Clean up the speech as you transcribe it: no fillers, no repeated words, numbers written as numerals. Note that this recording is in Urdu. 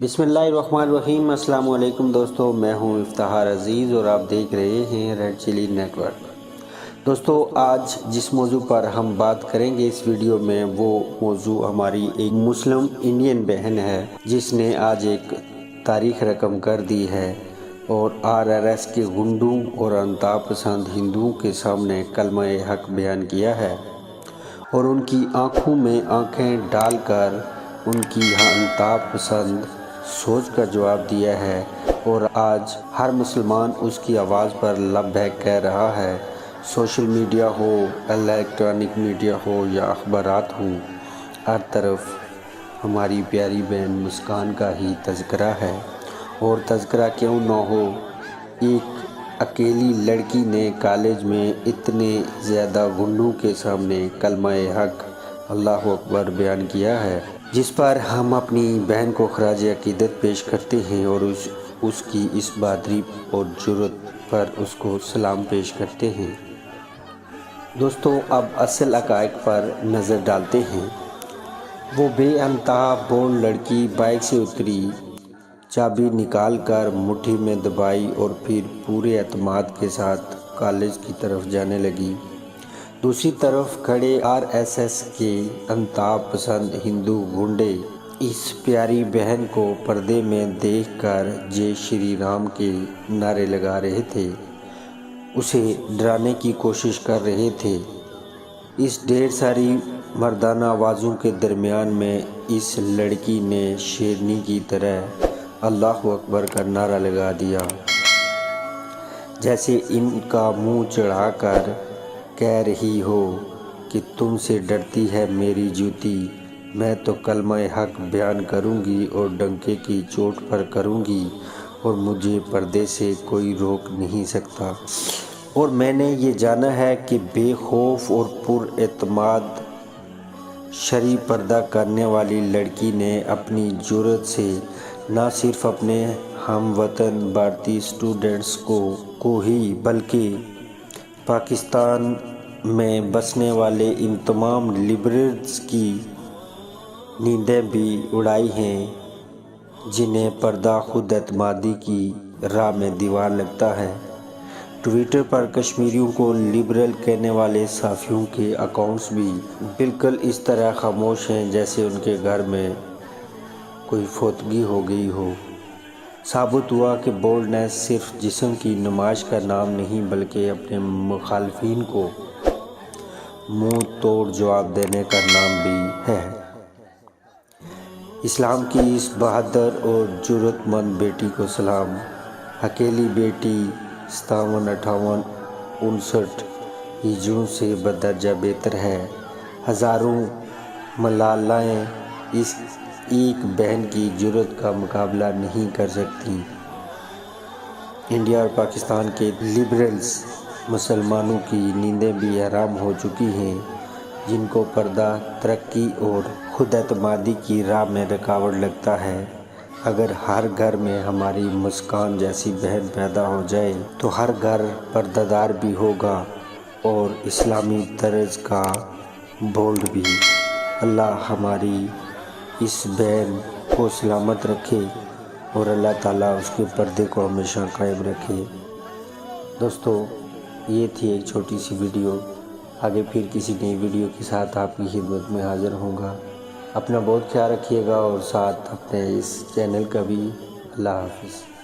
بسم اللہ الرحمن الرحیم۔ السلام علیکم دوستو، میں ہوں افتخار عزیز اور آپ دیکھ رہے ہیں ریڈ چلی نیٹ ورک۔ دوستو، آج جس موضوع پر ہم بات کریں گے اس ویڈیو میں، وہ موضوع ہماری ایک مسلم انڈین بہن ہے جس نے آج ایک تاریخ رقم کر دی ہے اور RRS کے گنڈوں اور انتہا پسند ہندوؤں کے سامنے کلمہ حق بیان کیا ہے اور ان کی آنکھوں میں آنکھیں ڈال کر ان کی انتہا پسند سوچ کا جواب دیا ہے، اور آج ہر مسلمان اس کی آواز پر لبیک کہہ رہا ہے۔ سوشل میڈیا ہو، الیکٹرانک میڈیا ہو یا اخبارات ہوں، ہر طرف ہماری پیاری بہن مسکان کا ہی تذکرہ ہے۔ اور تذکرہ کیوں نہ ہو، ایک اکیلی لڑکی نے کالج میں اتنے زیادہ گنڈوں کے سامنے کلمہ حق اللہ اکبر بیان کیا ہے، جس پر ہم اپنی بہن کو خراج عقیدت پیش کرتے ہیں اور اس کی اس بہادری اور جرأت پر اس کو سلام پیش کرتے ہیں۔ دوستو، اب اصل حقائق پر نظر ڈالتے ہیں۔ وہ بے انتہا بولڈ لڑکی بائک سے اتری، چابی نکال کر مٹھی میں دبائی اور پھر پورے اعتماد کے ساتھ کالج کی طرف جانے لگی۔ دوسری طرف کھڑے RSS کے انتہا پسند ہندو گنڈے اس پیاری بہن کو پردے میں دیکھ کر جے شری رام کے نعرے لگا رہے تھے، اسے ڈرانے کی کوشش کر رہے تھے۔ اس ڈھیر ساری مردانہ آوازوں کے درمیان میں اس لڑکی نے شیرنی کی طرح اللہ اکبر کا نعرہ لگا دیا، جیسے ان کا منہ چڑھا کر کہہ رہی ہو کہ تم سے ڈرتی ہے میری جوتی، میں تو کلمہ حق بیان کروں گی اور ڈنکے کی چوٹ پر کروں گی اور مجھے پردے سے کوئی روک نہیں سکتا۔ اور میں نے یہ جانا ہے کہ بے خوف اور پر اعتماد شرعی پردہ کرنے والی لڑکی نے اپنی جرأت سے نہ صرف اپنے ہم وطن بھارتی اسٹوڈنٹس کو ہی بلکہ پاکستان میں بسنے والے ان تمام لبرلز کی نیندیں بھی اڑائی ہیں جنہیں پردہ خود اعتمادی کی راہ میں دیوار لگتا ہے۔ ٹویٹر پر کشمیریوں کو لبرل کہنے والے صحافیوں کے اکاؤنٹس بھی بالکل اس طرح خاموش ہیں جیسے ان کے گھر میں کوئی فوتگی ہو گئی ہو۔ ثابت ہوا کہ بولڈنس صرف جسم کی نمائش کا نام نہیں بلکہ اپنے مخالفین کو منہ توڑ جواب دینے کا نام بھی ہے۔ اسلام کی اس بہادر اور جرأت مند بیٹی کو سلام۔ اکیلی بیٹی 57، 58، 59 ہجریوں سے بدرجہ بہتر ہے۔ ہزاروں ملالائیں اس ایک بہن کی جرأت کا مقابلہ نہیں کر سکتیں۔ انڈیا اور پاکستان کے لبرلز مسلمانوں کی نیندیں بھی حرام ہو چکی ہیں، جن کو پردہ ترقی اور خود اعتمادی کی راہ میں رکاوٹ لگتا ہے۔ اگر ہر گھر میں ہماری مسکان جیسی بہن پیدا ہو جائے تو ہر گھر پردہ دار بھی ہوگا اور اسلامی طرز کا بولڈ بھی۔ اللہ ہماری اس بہن کو سلامت رکھے اور اللہ تعالیٰ اس کے پردے کو ہمیشہ قائم رکھے۔ دوستو، یہ تھی ایک چھوٹی سی ویڈیو۔ آگے پھر کسی نئی ویڈیو کے ساتھ آپ کی خدمت میں حاضر ہوں گا۔ اپنا بہت خیال رکھیے گا اور ساتھ اپنے اس چینل کا بھی۔ اللہ حافظ۔